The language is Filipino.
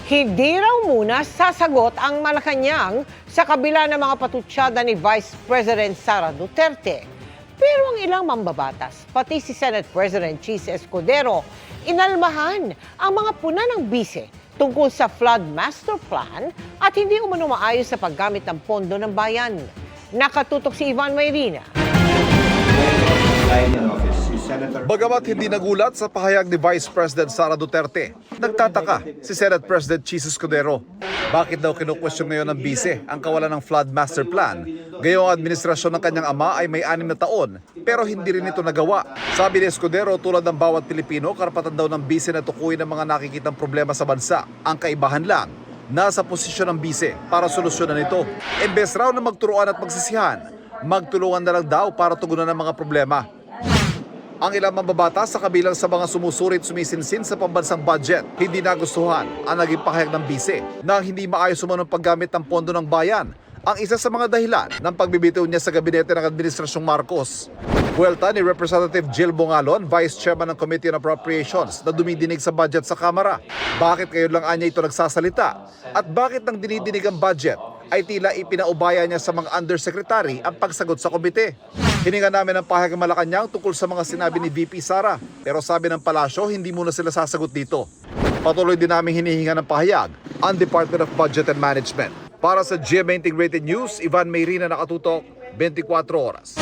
Hindi raw muna sasagot ang Malacanang sa kabila ng mga patutsada ni Vice President Sara Duterte. Pero ang ilang mambabatas, pati si Senate President Chis Escudero, inalmahan ang mga puna ng bise tungkol sa flood master plan at hindi umano maayos sa paggamit ng pondo ng bayan. Nakatutok si Ivan Mayrina. Bagamat hindi nagulat sa pahayag ni Vice President Sara Duterte, nagtataka si Senate President Chis Escudero. Bakit daw kinukwestiyon ngayon ng bise ang kawalan ng flood master plan? Gayong administrasyon ng kanyang ama ay may 6 na taon, pero hindi rin ito nagawa. Sabi ni Escudero, tulad ng bawat Pilipino, karapatan daw ng bise na tukuyin ang mga nakikitang problema sa bansa. Ang kaibahan lang, nasa posisyon ng bise para solusyonan ito. Imbes raw na magturuan at magsisihan, magtulungan na lang daw para tugunan ang mga problema. Ang ilang mambabatas sa kabilang sa mga sumusurit sumisinsin sa pambansang budget, hindi nagustuhan ang naging pahayag ng bise na hindi maayos umanong paggamit ng pondo ng bayan, ang isa sa mga dahilan ng pagbibitaw niya sa gabinete ng Administrasyong Marcos. Buwelta ni Representative Jill Bongalon, Vice Chairman ng Committee on Appropriations na dumidinig sa budget sa Kamara. Bakit ngayon lang anya ito nagsasalita? At bakit nang dinidinig ang budget ay tila ipinaubaya niya sa mga undersecretary ang pagsagot sa komite? Hininga namin ang pahayag ng Malacanang tungkol sa mga sinabi ni VP Sara, pero sabi ng palasyo hindi muna sila sasagot dito. Patuloy din namin hinihinga ng pahayag ang Department of Budget and Management. Para sa GMA Integrated News, Ivan Mayrina, nakatutok, 24 oras.